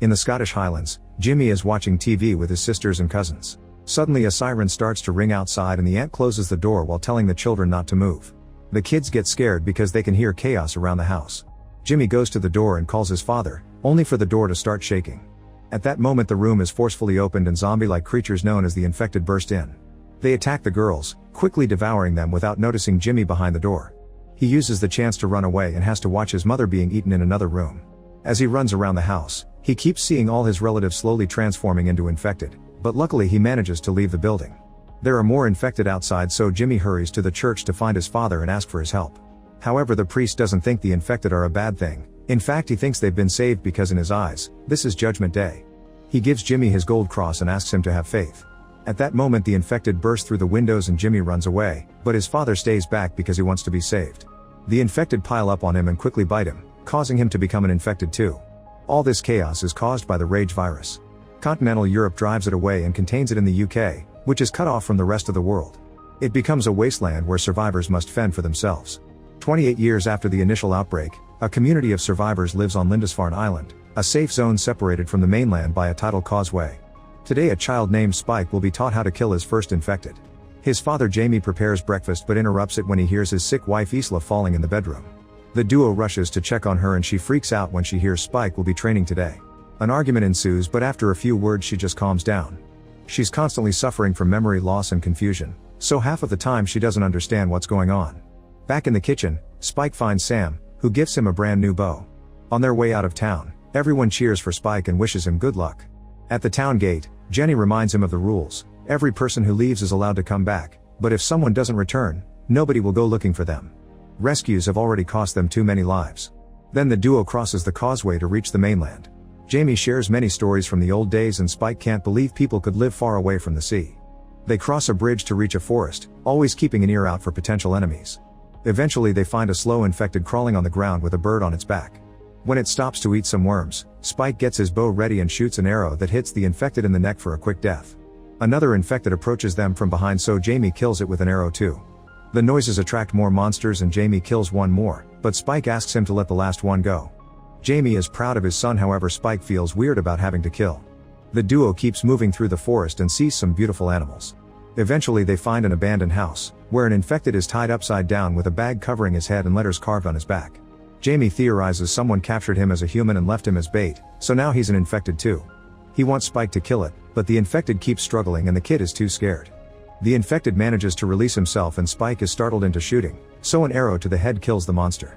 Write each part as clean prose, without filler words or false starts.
In the Scottish Highlands, Jimmy is watching TV with his sisters and cousins. Suddenly a siren starts to ring outside and the aunt closes the door while telling the children not to move. The kids get scared because they can hear chaos around the house. Jimmy goes to the door and calls his father, only for the door to start shaking. At that moment the room is forcefully opened and zombie-like creatures known as the infected burst in. They attack the girls, quickly devouring them without noticing Jimmy behind the door. He uses the chance to run away and has to watch his mother being eaten in another room. As he runs around the house, he keeps seeing all his relatives slowly transforming into infected, but luckily he manages to leave the building. There are more infected outside, so Jimmy hurries to the church to find his father and ask for his help. However, the priest doesn't think the infected are a bad thing. In fact, he thinks they've been saved because in his eyes, this is Judgment Day. He gives Jimmy his gold cross and asks him to have faith. At that moment the infected burst through the windows and Jimmy runs away, but his father stays back because he wants to be saved. The infected pile up on him and quickly bite him, causing him to become an infected too. All this chaos is caused by the rage virus. Continental Europe drives it away and contains it in the UK, which is cut off from the rest of the world. It becomes a wasteland where survivors must fend for themselves. 28 years after the initial outbreak, a community of survivors lives on Lindisfarne Island, a safe zone separated from the mainland by a tidal causeway. Today a child named Spike will be taught how to kill his first infected. His father Jamie prepares breakfast but interrupts it when he hears his sick wife Isla falling in the bedroom. The duo rushes to check on her and she freaks out when she hears Spike will be training today. An argument ensues, but after a few words she just calms down. She's constantly suffering from memory loss and confusion, so half of the time she doesn't understand what's going on. Back in the kitchen, Spike finds Sam, who gifts him a brand new bow. On their way out of town, everyone cheers for Spike and wishes him good luck. At the town gate, Jenny reminds him of the rules. Every person who leaves is allowed to come back, but if someone doesn't return, nobody will go looking for them. Rescues have already cost them too many lives. Then the duo crosses the causeway to reach the mainland. Jamie shares many stories from the old days and Spike can't believe people could live far away from the sea. They cross a bridge to reach a forest, always keeping an ear out for potential enemies. Eventually they find a slow infected crawling on the ground with a bird on its back. When it stops to eat some worms, Spike gets his bow ready and shoots an arrow that hits the infected in the neck for a quick death. Another infected approaches them from behind, so Jamie kills it with an arrow too. The noises attract more monsters and Jamie kills one more, but Spike asks him to let the last one go. Jamie is proud of his son, however Spike feels weird about having to kill. The duo keeps moving through the forest and sees some beautiful animals. Eventually they find an abandoned house, where an infected is tied upside down with a bag covering his head and letters carved on his back. Jamie theorizes someone captured him as a human and left him as bait, so now he's an infected too. He wants Spike to kill it, but the infected keeps struggling and the kid is too scared. The infected manages to release himself and Spike is startled into shooting, so an arrow to the head kills the monster.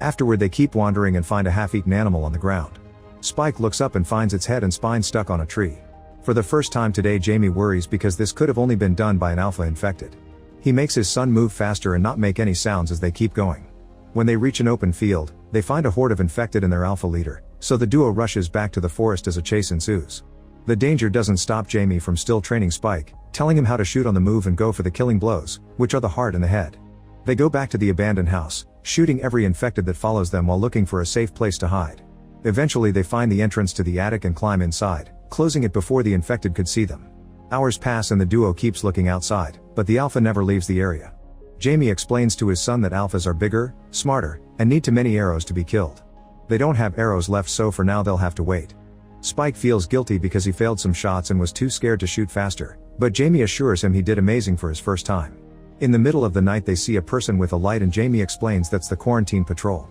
Afterward they keep wandering and find a half-eaten animal on the ground. Spike looks up and finds its head and spine stuck on a tree. For the first time today Jamie worries because this could have only been done by an alpha infected. He makes his son move faster and not make any sounds as they keep going. When they reach an open field, they find a horde of infected and their alpha leader, so the duo rushes back to the forest as a chase ensues. The danger doesn't stop Jamie from still training Spike, telling him how to shoot on the move and go for the killing blows, which are the heart and the head. They go back to the abandoned house, shooting every infected that follows them while looking for a safe place to hide. Eventually they find the entrance to the attic and climb inside, closing it before the infected could see them. Hours pass and the duo keeps looking outside, but the alpha never leaves the area. Jamie explains to his son that alphas are bigger, smarter, and need too many arrows to be killed. They don't have arrows left, so for now they'll have to wait. Spike feels guilty because he failed some shots and was too scared to shoot faster, but Jamie assures him he did amazing for his first time. In the middle of the night they see a person with a light and Jamie explains that's the quarantine patrol.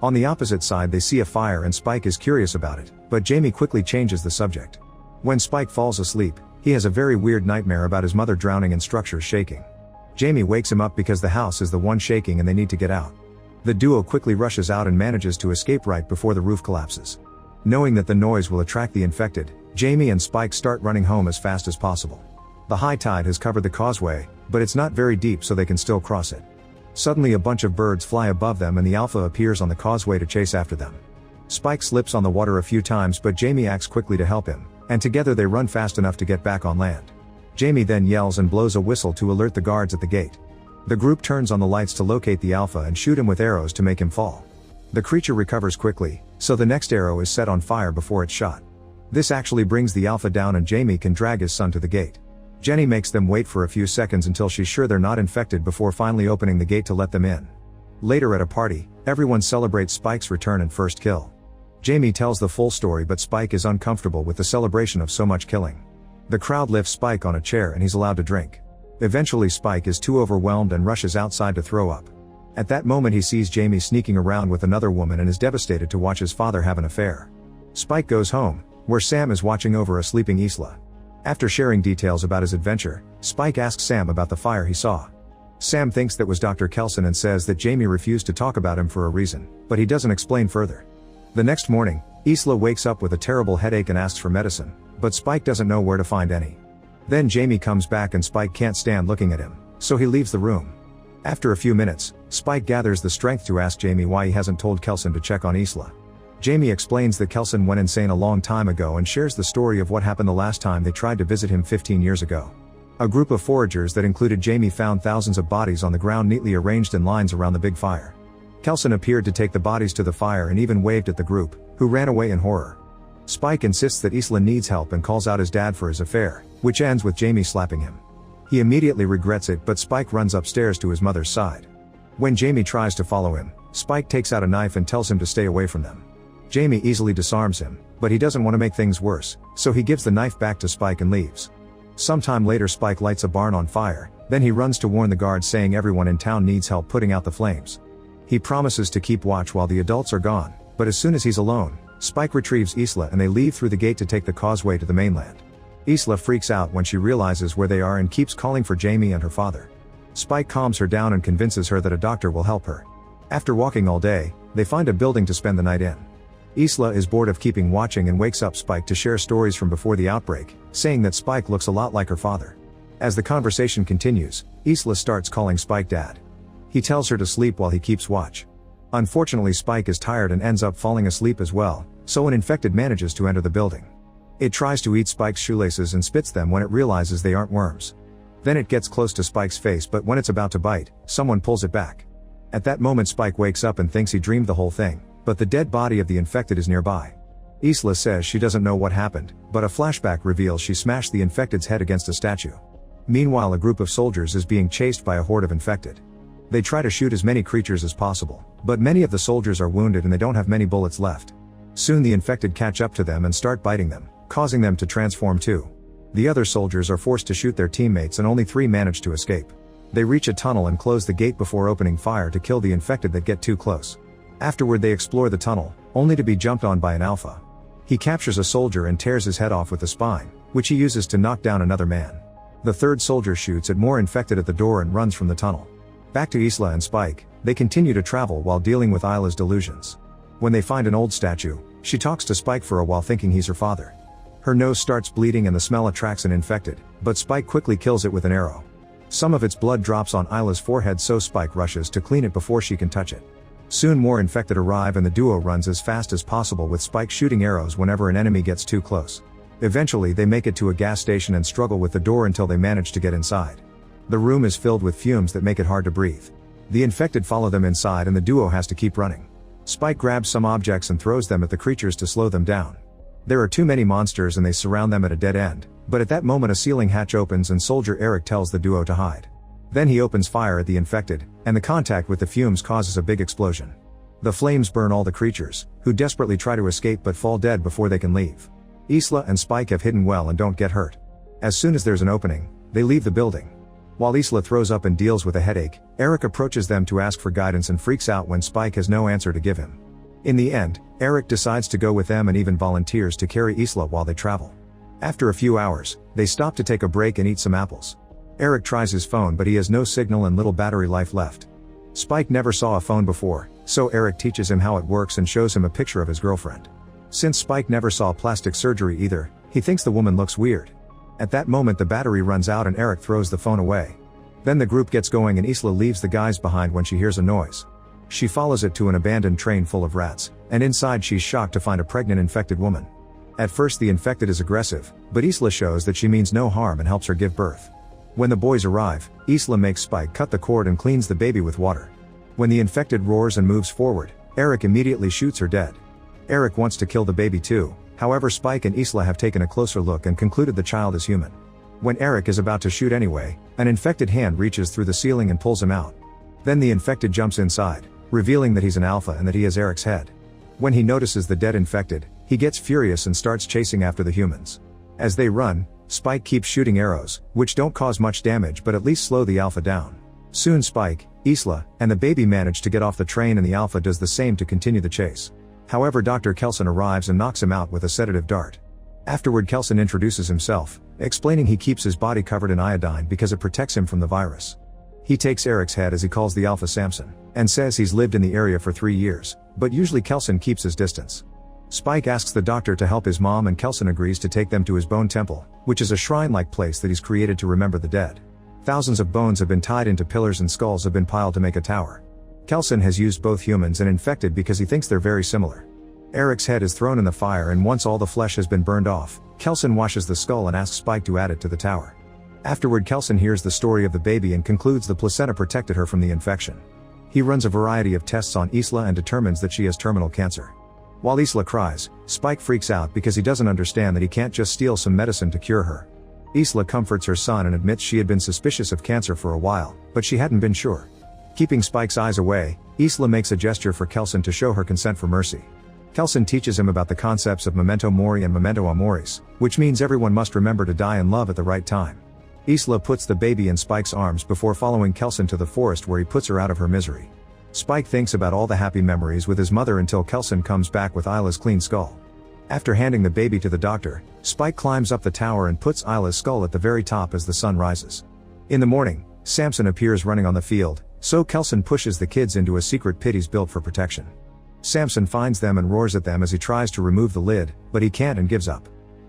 On the opposite side they see a fire and Spike is curious about it, but Jamie quickly changes the subject. When Spike falls asleep, he has a very weird nightmare about his mother drowning and structures shaking. Jamie wakes him up because the house is the one shaking and they need to get out. The duo quickly rushes out and manages to escape right before the roof collapses. Knowing that the noise will attract the infected, Jamie and Spike start running home as fast as possible. The high tide has covered the causeway, but it's not very deep so they can still cross it. Suddenly a bunch of birds fly above them and the alpha appears on the causeway to chase after them. Spike slips on the water a few times but Jamie acts quickly to help him, and together they run fast enough to get back on land. Jamie then yells and blows a whistle to alert the guards at the gate. The group turns on the lights to locate the alpha and shoot him with arrows to make him fall. The creature recovers quickly, so the next arrow is set on fire before it's shot. This actually brings the alpha down and Jamie can drag his son to the gate. Jenny makes them wait for a few seconds until she's sure they're not infected before finally opening the gate to let them in. Later at a party, everyone celebrates Spike's return and first kill. Jamie tells the full story, but Spike is uncomfortable with the celebration of so much killing. The crowd lifts Spike on a chair and he's allowed to drink. Eventually Spike is too overwhelmed and rushes outside to throw up. At that moment he sees Jamie sneaking around with another woman and is devastated to watch his father have an affair. Spike goes home, where Sam is watching over a sleeping Isla. After sharing details about his adventure, Spike asks Sam about the fire he saw. Sam thinks that was Dr. Kelson and says that Jamie refused to talk about him for a reason, but he doesn't explain further. The next morning, Isla wakes up with a terrible headache and asks for medicine, but Spike doesn't know where to find any. Then Jamie comes back and Spike can't stand looking at him, so he leaves the room. After a few minutes, Spike gathers the strength to ask Jamie why he hasn't told Kelson to check on Isla. Jamie explains that Kelson went insane a long time ago and shares the story of what happened the last time they tried to visit him 15 years ago. A group of foragers that included Jamie found thousands of bodies on the ground neatly arranged in lines around the big fire. Kelson appeared to take the bodies to the fire and even waved at the group, who ran away in horror. Spike insists that Isla needs help and calls out his dad for his affair, which ends with Jamie slapping him. He immediately regrets it, but Spike runs upstairs to his mother's side. When Jamie tries to follow him, Spike takes out a knife and tells him to stay away from them. Jamie easily disarms him, but he doesn't want to make things worse, so he gives the knife back to Spike and leaves. Sometime later Spike lights a barn on fire, then he runs to warn the guards, saying everyone in town needs help putting out the flames. He promises to keep watch while the adults are gone, but as soon as he's alone, Spike retrieves Isla and they leave through the gate to take the causeway to the mainland. Isla freaks out when she realizes where they are and keeps calling for Jamie and her father. Spike calms her down and convinces her that a doctor will help her. After walking all day, they find a building to spend the night in. Isla is bored of keeping watching and wakes up Spike to share stories from before the outbreak, saying that Spike looks a lot like her father. As the conversation continues, Isla starts calling Spike dad. He tells her to sleep while he keeps watch. Unfortunately Spike is tired and ends up falling asleep as well, so an infected manages to enter the building. It tries to eat Spike's shoelaces and spits them when it realizes they aren't worms. Then it gets close to Spike's face, but when it's about to bite, someone pulls it back. At that moment Spike wakes up and thinks he dreamed the whole thing, but the dead body of the infected is nearby. Isla says she doesn't know what happened, but a flashback reveals she smashed the infected's head against a statue. Meanwhile a group of soldiers is being chased by a horde of infected. They try to shoot as many creatures as possible, but many of the soldiers are wounded and they don't have many bullets left. Soon the infected catch up to them and start biting them, causing them to transform too. The other soldiers are forced to shoot their teammates and only 3 manage to escape. They reach a tunnel and close the gate before opening fire to kill the infected that get too close. Afterward they explore the tunnel, only to be jumped on by an alpha. He captures a soldier and tears his head off with the spine, which he uses to knock down another man. The third soldier shoots at more infected at the door and runs from the tunnel. Back to Isla and Spike, they continue to travel while dealing with Isla's delusions. When they find an old statue, she talks to Spike for a while thinking he's her father. Her nose starts bleeding and the smell attracts an infected, but Spike quickly kills it with an arrow. Some of its blood drops on Isla's forehead, so Spike rushes to clean it before she can touch it. Soon more infected arrive and the duo runs as fast as possible with Spike shooting arrows whenever an enemy gets too close. Eventually they make it to a gas station and struggle with the door until they manage to get inside. The room is filled with fumes that make it hard to breathe. The infected follow them inside and the duo has to keep running. Spike grabs some objects and throws them at the creatures to slow them down. There are too many monsters and they surround them at a dead end, but at that moment a ceiling hatch opens and Soldier Eric tells the duo to hide. Then he opens fire at the infected, and the contact with the fumes causes a big explosion. The flames burn all the creatures, who desperately try to escape but fall dead before they can leave. Isla and Spike have hidden well and don't get hurt. As soon as there's an opening, they leave the building. While Isla throws up and deals with a headache, Eric approaches them to ask for guidance and freaks out when Spike has no answer to give him. In the end, Eric decides to go with them and even volunteers to carry Isla while they travel. After a few hours, they stop to take a break and eat some apples. Eric tries his phone but he has no signal and little battery life left. Spike never saw a phone before, so Eric teaches him how it works and shows him a picture of his girlfriend. Since Spike never saw plastic surgery either, he thinks the woman looks weird. At that moment the battery runs out and Eric throws the phone away. Then the group gets going and Isla leaves the guys behind when she hears a noise. She follows it to an abandoned train full of rats, and inside she's shocked to find a pregnant infected woman. At first the infected is aggressive, but Isla shows that she means no harm and helps her give birth. When the boys arrive, Isla makes Spike cut the cord and cleans the baby with water. When the infected roars and moves forward, Eric immediately shoots her dead. Eric wants to kill the baby too, however Spike and Isla have taken a closer look and concluded the child is human. When Eric is about to shoot anyway, an infected hand reaches through the ceiling and pulls him out. Then the infected jumps inside, revealing that he's an alpha and that he has Eric's head. When he notices the dead infected, he gets furious and starts chasing after the humans. As they run, Spike keeps shooting arrows, which don't cause much damage but at least slow the Alpha down. Soon Spike, Isla, and the baby manage to get off the train and the Alpha does the same to continue the chase. However, Dr. Kelson arrives and knocks him out with a sedative dart. Afterward, Kelson introduces himself, explaining he keeps his body covered in iodine because it protects him from the virus. He takes Eric's head as he calls the Alpha Samson, and says he's lived in the area for 3 years, but usually Kelson keeps his distance. Spike asks the doctor to help his mom and Kelson agrees to take them to his bone temple, which is a shrine-like place that he's created to remember the dead. Thousands of bones have been tied into pillars and skulls have been piled to make a tower. Kelson has used both humans and infected because he thinks they're very similar. Eric's head is thrown in the fire and once all the flesh has been burned off, Kelson washes the skull and asks Spike to add it to the tower. Afterward, Kelson hears the story of the baby and concludes the placenta protected her from the infection. He runs a variety of tests on Isla and determines that she has terminal cancer. While Isla cries, Spike freaks out because he doesn't understand that he can't just steal some medicine to cure her. Isla comforts her son and admits she had been suspicious of cancer for a while, but she hadn't been sure. Keeping Spike's eyes away, Isla makes a gesture for Kelson to show her consent for mercy. Kelson teaches him about the concepts of memento mori and memento amoris, which means everyone must remember to die in love at the right time. Isla puts the baby in Spike's arms before following Kelson to the forest where he puts her out of her misery. Spike thinks about all the happy memories with his mother until Kelson comes back with Isla's clean skull. After handing the baby to the doctor, Spike climbs up the tower and puts Isla's skull at the very top as the sun rises. In the morning, Samson appears running on the field, so Kelson pushes the kids into a secret pit he's built for protection. Samson finds them and roars at them as he tries to remove the lid, but he can't and gives up.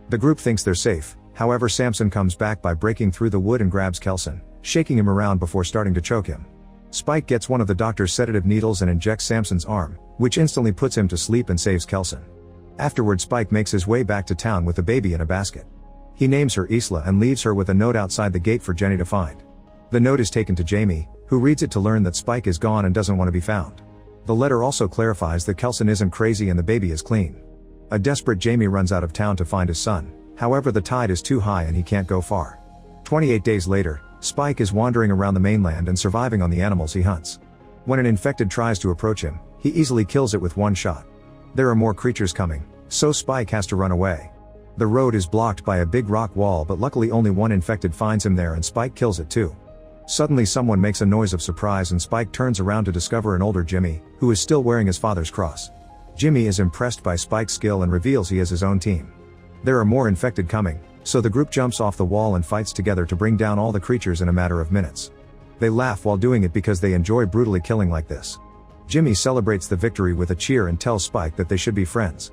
The group thinks they're safe, however Samson comes back by breaking through the wood and grabs Kelson, shaking him around before starting to choke him. Spike gets one of the doctor's sedative needles and injects Samson's arm, which instantly puts him to sleep and saves Kelson. Afterward, Spike makes his way back to town with the baby in a basket. He names her Isla and leaves her with a note outside the gate for Jenny to find. The note is taken to Jamie, who reads it to learn that Spike is gone and doesn't want to be found. The letter also clarifies that Kelson isn't crazy and the baby is clean. A desperate Jamie runs out of town to find his son, however the tide is too high and he can't go far. 28 days later, Spike is wandering around the mainland and surviving on the animals he hunts. When an infected tries to approach him, he easily kills it with one shot. There are more creatures coming, so Spike has to run away. The road is blocked by a big rock wall, but luckily only one infected finds him there and Spike kills it too. Suddenly someone makes a noise of surprise and Spike turns around to discover an older Jimmy, who is still wearing his father's cross. Jimmy is impressed by Spike's skill and reveals he has his own team. There are more infected coming, so the group jumps off the wall and fights together to bring down all the creatures in a matter of minutes. They laugh while doing it because they enjoy brutally killing like this. Jimmy celebrates the victory with a cheer and tells Spike that they should be friends.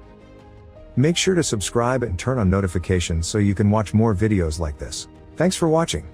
Make sure to subscribe and turn on notifications so you can watch more videos like this. Thanks for watching.